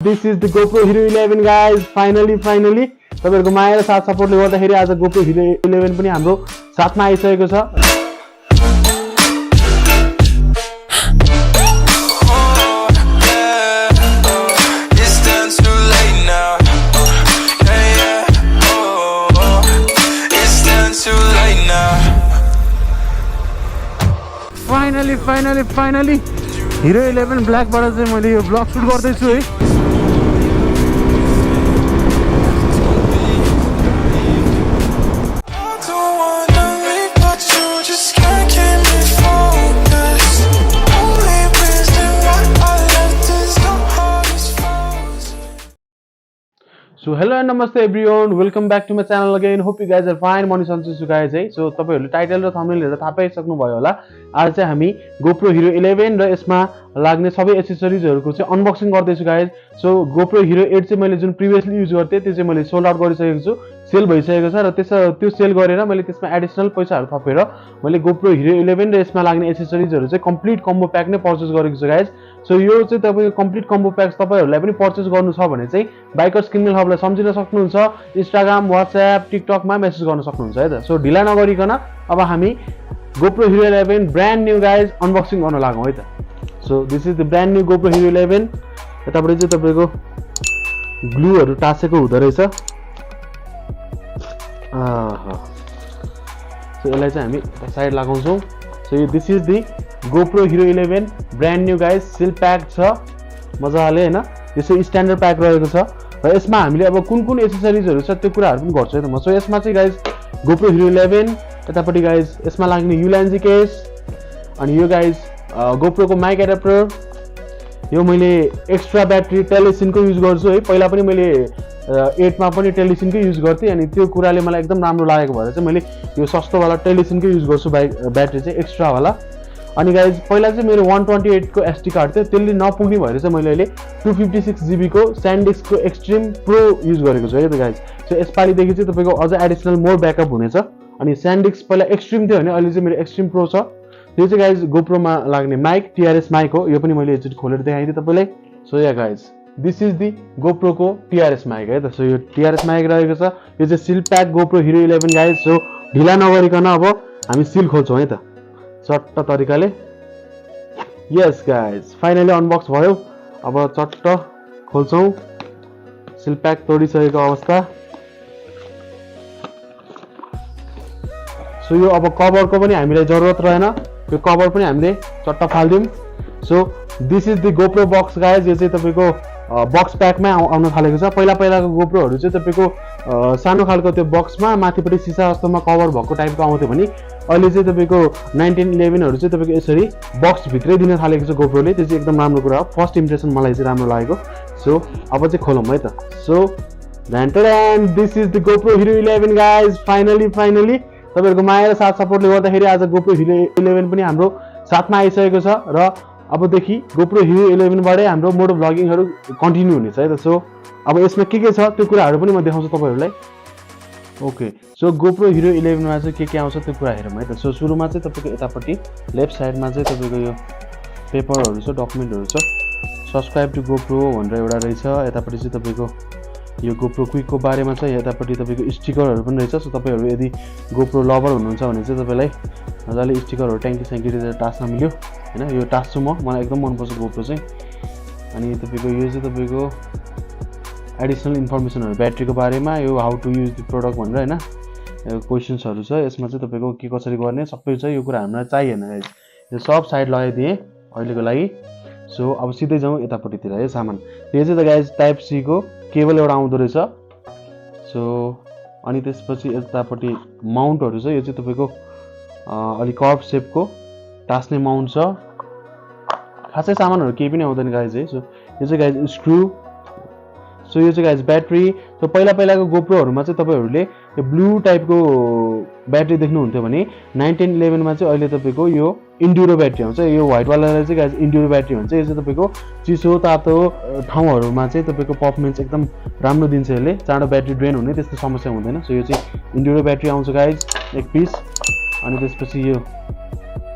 This is the GoPro Hero 11 guys. Finally तपाईहरुको माया र साथ सपोर्टले गर्दाखेरि आज GoPro Hero 11 पनि हाम्रो साथमा आइसकेको छ। Finally Hero 11 Black बाट चाहिँ मैले यो ब्लग सुट गर्दै छु है। So hello and namaste everyone, welcome back to my channel again. Hope you guys are fine. म सन्चै छु guys है। So तपाईहरुले टाइटल र थम्बनेल हेरेर थाहा पाइसक्नु भयो होला। आज चाहिँ हामी GoPro Hero 11 र यसमा लाग्ने सबै एक्सेसरिजहरुको चाहिँ अनबक्सिङ गर्दै छु guys. So GoPro Hero 8 चाहिँ मैले जुन प्रिभियसली युज गर्थे त्यो चाहिँ मैले सोल्ड आउट गरिसकेको छु, सेल भइसकेको छ र त्यो सेल गरेर मैले त्यसमा एडिशनल पैसाहरु थपेर मैले GoPro Hero 11 र यसमा लाग्ने एक्सेसरिजहरु चाहिँ कम्प्लिट कम्बो प्याक नै पर्चेस गरेको छु guys. So यो चाहिँ तपाईको कम्प्लिट कम्बो प्याक तपाईहरुलाई पनि पर्चेस गर्नु छ भने चाहिँ बाइकर्स किनमेल हबलाई सम्झिन सक्नुहुन्छ। इन्स्टाग्राम, व्हाट्सएप, टिकटकमा मेसेज गर्न सक्नुहुन्छ है त। सो ढिला नगरिकन अब हामी GoPro Hero 11 brand new guys unboxing गर्न लागौं है त। So this is the brand new GoPro Hero 11। यतापटि चाहिँ तपाईको ग्लुहरु टासेको हुँदै रहेछ। सो यसलाई चाहिँ हामी साइड लगाउँछौं। So this is the GoPro Hero 11 brand new guys seal pack छ मजाले हैन। यसै स्ट्यान्डर्ड प्याक रहेको छ र यसमा हामीले अब कुन एक्सेसरिजहरु छ त्यो कुराहरु पनि गर्छु है त म। सो यसमा चाहिँ गाइज GoPro Hero 11, यतापटि गाइज यसमा लाग्ने Ulanzi Case, अनि यो गाइज GoPro को माइक एडाप्टर। यो मैले एक्स्ट्रा ब्याट्री Telesin को युज गर्छु है। पहिला पनि मैले 8 मा पनि Telesin को युज गर्थे अनि त्यो कुराले मलाई एकदम राम्रो लागेको भएर चाहिँ मैले यो सस्तो वाला Telesin को युज गर्छु ब्याट्री चाहिँ एक्स्ट्रा वाला। अनि गाइज पहिला चाहिँ मेरो 128 को SD कार्ड थियो, त्यसले नपुग्ने भएर चाहिँ मैले अहिले 256 GB को Sandisk Extreme Pro युज गरेको छु है त गाइज। सो यसपाली देखि चाहिँ तपाईको अझ एडिशनल मोर ब्याकअप हुनेछ। अनि Sandisk पहिला एक्स्ट्रिम थियो भने अहिले चाहिँ मेरो एक्स्ट्रिम प्रो छ। यो चाहिँ गाइज GoPro मा लाग्ने माइक TRS माइक हो। यो पनि मैले एकचोटी खोलेर देखाइदिए तपाईलाई। So yeah guys this is the GoPro को TRS माइक है त। सो यो TRS माइक रहेको छ। यो चाहिँ seal pack GoPro Hero 11 guys. So ढिला नगरिकन अब हामी सिल खोल्छौं है त चट्ट तरिकाले। यस गाइज फाइनली अनबक्स भयो। अब चट्ट खोल्छौं। सिल प्याक तोडिसकेको अवस्था। सो यो अब कभरको पनि हामीलाई जरुरत रहेन, यो कभर पनि हामीले चट्ट फाल्दियौं। So this is the GoPro box guys. यो चाहिँ तपाईको बक्स प्याकमै आउन थालेको छ। पहिलाको GoProहरु चाहिँ तपाईको सानो खालको त्यो बक्समा माथिपट्टि सिसा जस्तोमा कभर भएको टाइपको आउँथ्यो भने अहिले चाहिँ तपाईको 1911हरु चाहिँ तपाईको यसरी बक्स भित्रै दिन थालेको छ GoProले। त्यो चाहिँ एकदम राम्रो कुरा हो। फर्स्ट इम्प्रेसन मलाई चाहिँ राम्रो लागेको। सो अब चाहिँ खोलौं है त। So and this is the GoPro Hero 11 guys. Finally तपाईहरुको माया र साथ सपोर्टले गर्दाखेरि आज GoPro Hero 11 पनि हाम्रो साथमा आइसकेको छ र अबदेखि GoPro Hero 11 बाटै हाम्रो मोटो भ्लगिङहरु कन्टिन्यू हुनेछ है त। सो अब यसमा के छ त्यो कुराहरु पनि म देखाउँछु तपाईहरुलाई। ओके सो GoPro Hero 11 मा चाहिँ के आउँछ त्यो कुरा हेरौँ है त। सो सुरुमा चाहिँ तपाईको यतापट्टि लेफ्ट साइडमा चाहिँ तपाईको यो पेपरहरु छ, डकुमेन्टहरु छ। सब्स्क्राइब टु GoPro भनेर एउटा रहेछ। यतापट्टि चाहिँ तपाईको यो GoPro क्विक को बारेमा छ। यतापट्टि तपाईको स्टिकरहरु पनि रहेछ। सो तपाईहरु यदि GoPro लभर हुनुहुन्छ भने चाहिँ तपाईलाई मजाले स्टिकरहरु ट्याङ्की स्याङ्कीले टास्न मिल्यो हैन। यो टास्छु मलाई एकदम मन पर्छ GoPro चाहिँ। अनि तपाईको यो चाहिँ तपाईको एडिशनल इन्फर्मेसनहरु ब्याट्रीको बारेमा, यो how to use the product भनेर हैन यो क्वेशन्सहरु छ। यसमा चाहिँ तपाईको के कसरी गर्ने सबै छ। यो कुरा हामीलाई चाहिएन गाइस। यो सब साइड लगाइदिए अहिलेको लागि। सो अब सिधै जाउँ यतापट्टितिर है सामान। यो चाहिँ त गाइस टाइप सी को केबल एउटा आउँदो रहेछ। सो अनि त्यसपछि यतापट्टि माउन्टहरु छ। यो चाहिँ तपाईको अलि कर्भ शेपको टास्ने माउन्ट छ। खासै सामानहरु केही पनि आउँदैन गाइस है। सो यो चाहिँ गाइस स्क्रु। सो यो चाहिँ गाइस ब्याट्री। सो पहिलाको GoProहरुमा चाहिँ तपाईहरुले यो ब्लू टाइपको ब्याट्री देख्नुहुन्थ्यो भने 1911 मा चाहिँ अहिले तपाईको यो इन्ड्युरो ब्याट्री आउँछ। यो व्हाइट वालालाई चाहिँ गाइस इन्ड्युरो ब्याट्री भन्छ। यो चाहिँ तपाईको चिसो तातो ठाउँहरुमा चाहिँ तपाईको परफर्मेन्स एकदम राम्रो दिन्छ यसले। चाँडो ब्याट्री ड्रेन हुने त्यस्तो समस्या हुँदैन। सो यो चाहिँ इन्ड्युरो ब्याट्री आउँछ गाइस एक पिस। अनि त्यसपछि यो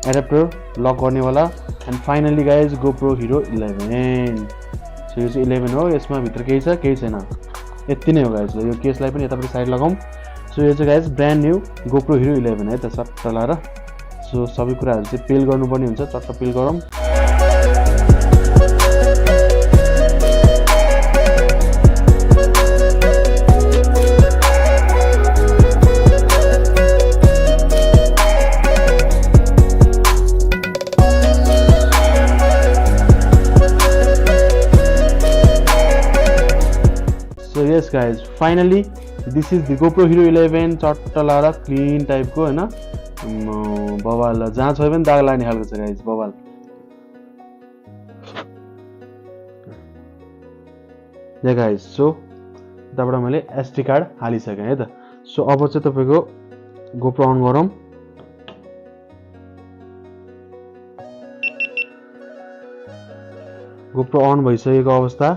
एडाप्टर लक गर्नेवाला। And finally guys GoPro Hero 11। So यो चाहिँ 11 हो यसमा भित्र केही छ केही छैन यति नै हो गाइज ल यो केसलाई पनि यतापट्टि साइड लगाउँ सो यो चाहिँ guys brand new GoPro Hero 11 है त सट्ट लाएर सो सबै कुराहरू चाहिँ पेल गर्नुपर्ने हुन्छ चट्ट पेल गरौँ So yes guys, finally this is the GoPro Hero 11 चट्ट लाएर क्लीन टाइपको हैन बवाल जहाँ छ पनि दाग लाग्ने खालको छ गाइज बवाल या गाइज सो यताबाट मैले एसडी कार्ड हालिसकेँ है त सो अब चाहिँ तपाईको GoPro अन गरौँ GoPro अन भइसकेको अवस्था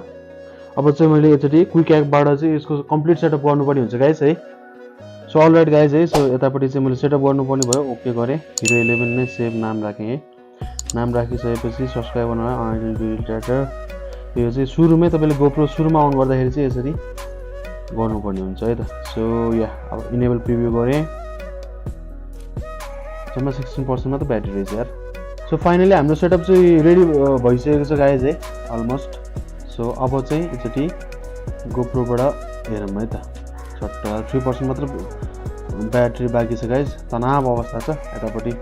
अब चाहिँ मैले एकचोटि क्विक एक्टबाट चाहिँ यसको कम्प्लिट सेटअप गर्नुपर्ने हुन्छ गाइज है सो अलराइट गाइज है सो यतापट्टि चाहिँ मैले सेटअप गर्नुपर्ने भयो ओके गरेँ Hero 11 नै सेभ नाम राखेँ है नाम राखिसकेपछि सब्सक्राइब गर्नु यो चाहिँ सुरुमै तपाईँले GoPro सुरुमा अन गर्दाखेरि चाहिँ यसरी गर्नुपर्ने हुन्छ है त सो या अब इनेबल प्रिभ्यू गरेँ जम्मा 16% मात्र ब्याट्री रहेछ यार सो फाइनली हाम्रो सेटअप चाहिँ रेडी भइसकेको छ गाइज है अलमोस्ट सो अब चाहिँ एकचोटि GoProबाट हेरौँ है त सट्ट 3% मात्र ब्याट्री बाँकी छ गाइज तनाव अवस्था छ यतापट्टि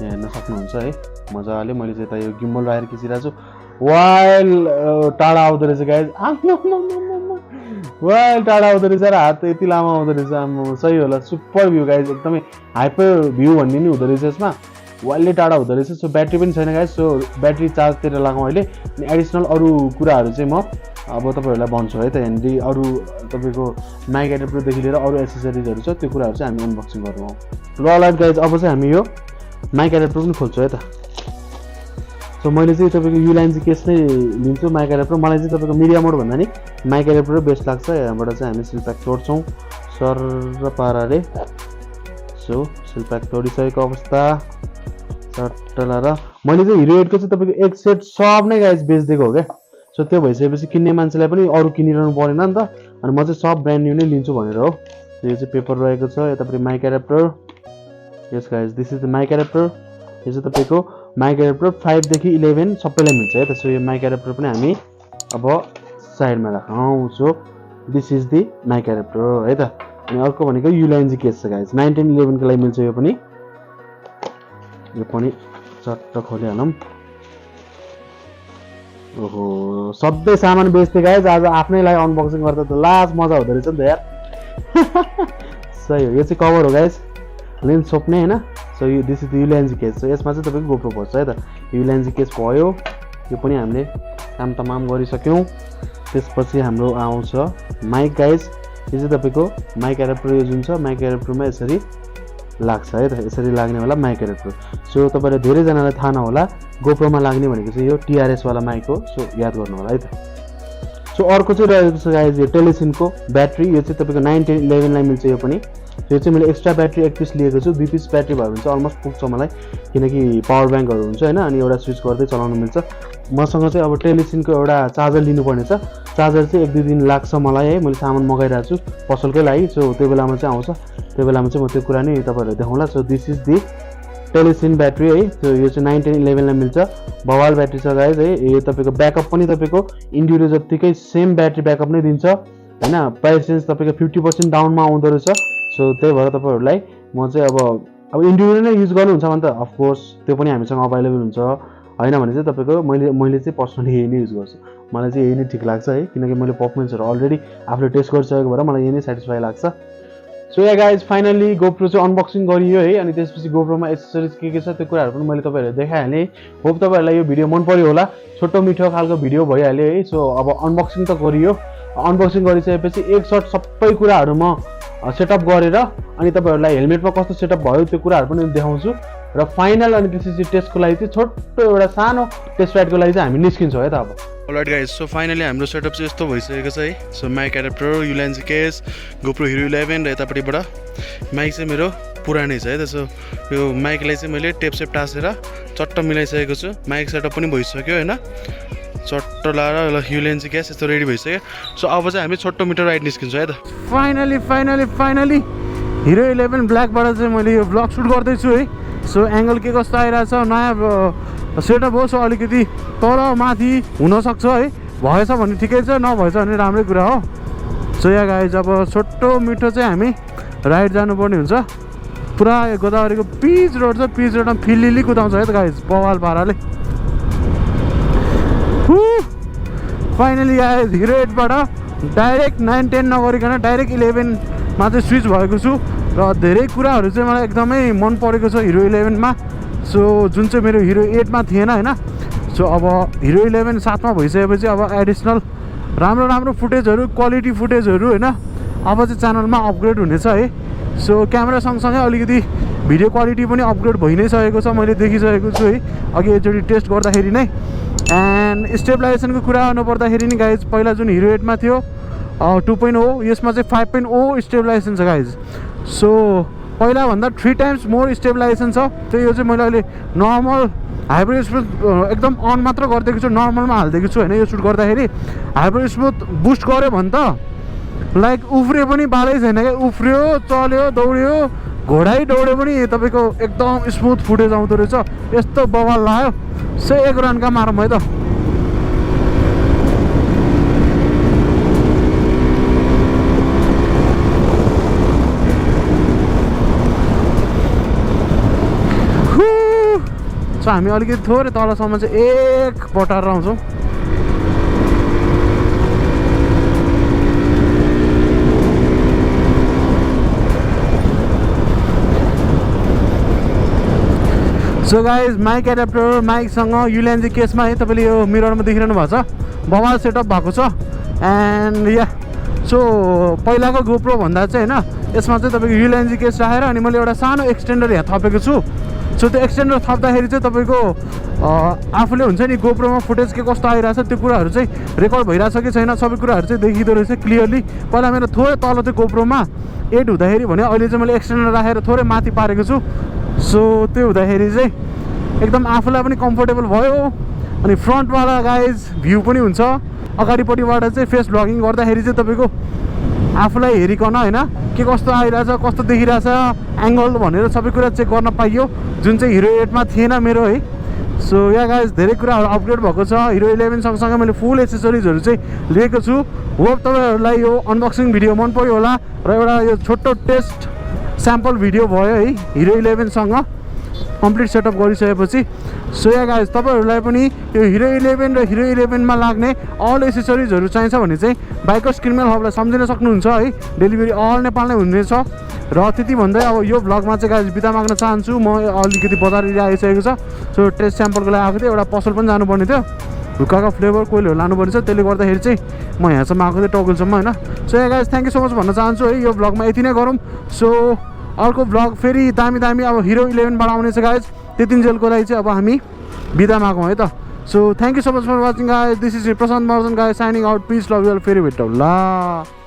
हेर्न सक्नुहुन्छ है मजाले मैले चाहिँ यता यो गिम्बल राखेर खिचिरहेको छु वाइल टाढा आउँदो रहेछ गाइज वाइल टाढा आउँदो रहेछ र हात यति लामो आउँदो रहेछ आम्म सही होला सुपर भ्यू गाइज एकदमै हाइपर भ्यू भन्ने नि हुँदो रहेछ यसमा वाइलले टाढा हुँदो रहेछ सो ब्याट्री पनि छैन गाइज सो ब्याट्री चार्जतिर लगाउँ अहिले अनि एडिसनल अरू कुराहरू चाहिँ म अब तपाईँहरूलाई भन्छु है त यहाँनिर अरू तपाईँको माइक एडाप्टरदेखि लिएर अरू एसेसरिजहरू छ त्यो कुराहरू चाहिँ हामी अनबक्सिङ गर्छौँ र अलराइट गाइज अब चाहिँ हामी यो माइक एडाप्टर पनि खोल्छौँ है त सो मैले चाहिँ तपाईँको युलान्जी केस नै लिन्छु माइक एडाप्टर मलाई चाहिँ तपाईँको मिडिया मोड भन्दा नि माइक एडाप्टर बेस्ट लाग्छ यहाँबाट चाहिँ हामी सिल प्याक तोड्छौँ सर र पाराले सो सिल प्याक तोडिसकेको अवस्था चट्ट लाएर मैले चाहिँ हिरो 8को चाहिँ तपाईँको एक सेट सब नै गाइज बेचिदिएको हो क्या सो त्यो भइसकेपछि किन्ने मान्छेलाई पनि अरू किनिरहनु परेन नि त अनि म चाहिँ सब ब्रान्ड न्यू नै लिन्छु भनेर हो यो चाहिँ पेपर रहेको छ यतापट्टि mic adapter yes guys this is the mic adapter यो चाहिँ तपाईँको माइक एडाप्टर 5 देखि 11 सबैलाई मिल्छ है त सो यो माइक एडाप्टर पनि हामी अब साइडमा राखौँ so this is the mic adapter है त अनि अर्को भनेको युलान्जी केस छ गाइज 9 10 11 को लागि मिल्छ यो पनि चट्ट खोलिहालौँ ओहो सबै सामान बेच्थे गाइज आज आफ्नैलाई अनबक्सिङ गर्दा त लास्ट मजा हुँदो रहेछ नि त यार सही हो यो चाहिँ कभर हो गाइज लेन्स छोप्ने हैन सो यो this is the Ulanzi case so यसमा चाहिँ तपाईँको GoPro पर्छ है त युलान्जी केस भयो यो पनि हामीले काम तमाम गरिसक्यौँ त्यसपछि हाम्रो आउँछ माइक गाइज यो चाहिँ तपाईँको माइक एडाप्टर यो जुन छ माइक एडाप्टरमा यसरी लाग्छ है त यसरी लाग्नेवाला माइक एडाप्टर सो तपाईँलाई धेरैजनालाई थाहा नहोला GoProमा लाग्ने भनेको चाहिँ यो TRS वाला माइक हो सो याद गर्नु होला है त सो अर्को चाहिँ रहेको छ गाइज यो टेलिसिनको ब्याट्री यो चाहिँ तपाईँको 9 10 11 लाई मिल्छ यो पनि यो चाहिँ मैले एक्स्ट्रा ब्याट्री 1 पिस लिएको छु 2 पिस ब्याट्री भयो भने चाहिँ अलमोस्ट पुग्छ मलाई किनकि पावर ब्याङ्कहरू हुन्छ हैन अनि एउटा स्विच गर्दै चलाउनु मिल्छ मसँग चाहिँ अब टेलिसिनको एउटा चार्जर लिनुपर्ने छ चार्जर चाहिँ 1-2 दिन लाग्छ मलाई है मैले सामान मगाइरहेको छु पसलकै लागि सो त्यो बेलामा चाहिँ आउँछ त्यो बेलामा चाहिँ म त्यो कुरा नै तपाईँहरूलाई देखाउँला so this is the Telesin battery है सो यो चाहिँ 9 10 11 लाई मिल्छ बवाल ब्याट्री छ गाइज है यो तपाईँको ब्याकअप पनि तपाईँको इन्डियो जत्तिकै सेम ब्याट्री ब्याकअप नै दिन्छ हैन प्राइस रेन्ज तपाईँको 50% डाउनमा आउँदो रहेछ सो त्यही भएर तपाईँहरूलाई म चाहिँ अब इन्डियो नै युज गर्नुहुन्छ भने त अफकोर्स त्यो पनि हामीसँग अभाइलेबल हुन्छ हैन भने चाहिँ तपाईँको मैले चाहिँ पर्सनली यही नै युज गर्छु मलाई चाहिँ यही नै ठिक लाग्छ है किनकि मैले परफर्मेन्सहरू अलरेडी आफूले टेस्ट गरिसकेको भएर मलाई यही नै सेटिस्फाई लाग्छ so yeah guys finally GoPro चाहिँ अनबक्सिङ गरियो है अनि त्यसपछि GoProमा एसेसरिज के छ त्यो कुराहरू पनि मैले तपाईँहरूलाई देखाइहालेँ होप तपाईँहरूलाई यो भिडियो मन पर्यो होला छोटो मिठो खालको भिडियो भइहाल्यो है सो अब अनबक्सिङ त गरियो अनबक्सिङ गरिसकेपछि एक सर्ट सबै कुराहरू म सेटअप गरेर अनि तपाईँहरूलाई हेलमेटमा कस्तो सेटअप भयो त्यो कुराहरू पनि देखाउँछु र फाइनल अनि त्यसपछि टेस्टको लागि चाहिँ छोटो एउटा सानो टेस्ट राइडको लागि चाहिँ हामी निस्किन्छौँ है त अब अलराइट गाइज सो फाइनली हाम्रो सेटअप चाहिँ यस्तो भइसकेको छ है so mic adapter Ulanzi case GoPro Hero 11 र यतापट्टिबाट माइक चाहिँ मेरो पुरानै छ है त सो यो माइकलाई चाहिँ मैले टेप सेप टाँसेर चट्ट मिलाइसकेको छु माइक सेटअप पनि भइसक्यो हैन चट्ट लाएर ल युलेन्जी केस यस्तो रेडी भइसक्यो सो अब चाहिँ हामी छोटो मिटर राइड निस्किन्छौँ है त फाइनली हिरो 11 ब्ल्याकबाट चाहिँ मैले यो ब्लग सुट गर्दैछु है सो एङ्गल के कस्तो आइरहेछ नयाँ सेटअप हो सो अलिकति तल माथि हुनसक्छ है भएछ भने ठिकै छ नभएछ भने राम्रै कुरा हो सो यहाँ गाइज अब छोटो मिठो चाहिँ हामी राइड जानुपर्ने हुन्छ पुरा गोदावरीको पिच रोड छ पिच रोडमा फिलिली कुदाउँछ है त गाइज बवाल पाराले फाइनली गाइज हिरो 8बाट डाइरेक्ट 9, 10 नगरिकन डाइरेक्ट 11मा चाहिँ स्विच भएको छु र धेरै कुराहरू चाहिँ मलाई एकदमै मन परेको छ हिरो 11मा सो जुन चाहिँ मेरो हिरो 8मा थिएन होइन सो अब हिरो 11 साथमा भइसकेपछि अब एडिसनल राम्रो फुटेजहरू क्वालिटी फुटेजहरू होइन अब चाहिँ च्यानलमा अपग्रेड हुनेछ है सो क्यामेरा सँगसँगै अलिकति भिडियो क्वालिटी पनि अपग्रेड भइ नै सकेको छ मैले देखिसकेको छु है अघि एकचोटि टेस्ट गर्दाखेरि नै एन्ड स्टेबलाइजेसनको कुरा गर्नुपर्दाखेरि नि गाइज पहिला जुन हिरो 8मा थियो 2.0 यसमा चाहिँ 5.0 स्टेबलाइजेसन छ गाइज सो पहिलाभन्दा 3 टाइम्स मोर स्टेबलाइजेसन छ त्यही यो चाहिँ मैले अहिले नर्मल हाइपर स्मुथ एकदम अन मात्र गरिदिएको छु नर्मलमा हालिदिएको छु होइन यो सुट गर्दाखेरि हाइपर स्मुथ बुस्ट गऱ्यो भने त लाइक उफ्रियो पनि बालै छैन क्या उफ्रियो चल्यो दौड्यो घोडै दौड्यो पनि तपाईँको एकदम स्मुथ फुटेज आउँदो रहेछ यस्तो बवाल लाग्यो सो 1 रनका मारौँ है त सो हामी अलिकति थोरै तलसम्म चाहिँ एक पटार आउँछौँ सो गाइज माइक एडाप्टर माइकसँग युलेन्जी केसमा है तपाईँले यो मिररमा देखिरहनु भएको छ बवाल सेटअप भएको छ एन्ड या सो पहिलाको गोप्रो भन्दा चाहिँ होइन यसमा चाहिँ तपाईँको युलेन्जी केस राखेर अनि मैले एउटा सानो एक्सटेन्डर यहाँ थपेको छु सो त्यो एक्सटेन्डर थप्दाखेरि चाहिँ तपाईँको आफूले हुन्छ नि गोप्रोमा फुटेज के कस्तो आइरहेछ त्यो कुराहरू चाहिँ रेकर्ड भइरहेछ कि छैन सबै कुराहरू चाहिँ देखिँदो रहेछ क्लियरली पहिला मेरो थोरै तल त्यो गोप्रोमा 8 हुँदाखेरि भने अहिले चाहिँ मैले एक्सटेन्डर राखेर थोरै माथि पारेको छु सो त्यो हुँदाखेरि चाहिँ एकदम आफूलाई पनि कम्फोर्टेबल भयो अनि फ्रन्टवाला गाइज भ्यू पनि हुन्छ अगाडिपट्टिबाट चाहिँ फेस ब्लगिङ गर्दाखेरि चाहिँ तपाईँको आफूलाई हेरिकन होइन के कस्तो आइरहेछ कस्तो देखिरहेछ एङ्गल भनेर सबै कुरा चेक गर्न पाइयो जुन चाहिँ हिरो 8मा थिएन मेरो है सो या गाइज धेरै कुराहरू अपग्रेड भएको छ हिरो 11 सँगसँगै मैले फुल एसेसरिजहरू चाहिँ लिएको छु होप तपाईँहरूलाई यो अनबक्सिङ भिडियो मन पर्यो होला र एउटा यो छोटो टेस्ट स्याम्पल भिडियो भयो है हिरो 11सँग कम्प्लिट सेटअप गरिसकेपछि सो या गाइज तपाईँहरूलाई पनि यो हिरो 11 र हिरो 11मा लाग्ने अल एसेसरिजहरू चाहिन्छ भने चाहिँ बाइकर्स किनमेल हबलाई सम्झिन सक्नुहुन्छ है डेलिभरी अल नेपाल नै हुनेछ र त्यति भन्दै अब यो भ्लगमा चाहिँ गाइज बिदा माग्न चाहन्छु म अलिकति बजार एरिया आइसकेको छ सो टेस्ट स्याम्पलको लागि आएको थिएँ एउटा पसल पनि जानुपर्ने थियो हुक्काको फ्लेभर कोइलहरू लानुपर्ने छ त्यसले गर्दाखेरि चाहिँ म यहाँसम्म आएको थिएँ टगलसम्म होइन so yeah guys thank you so much भन्न चाहन्छु है यो भ्लगमा यति नै गरौँ सो अर्को भ्लग फेरि दामी अब हिरो 11बाट आउनेछ गाइज त्यतिन्जेलको लागि चाहिँ अब हामी बिदा मागौँ है त so thank you so much for watching guys this is Prashant Maharjan guys signing out peace love you फेरि भेटौँ ल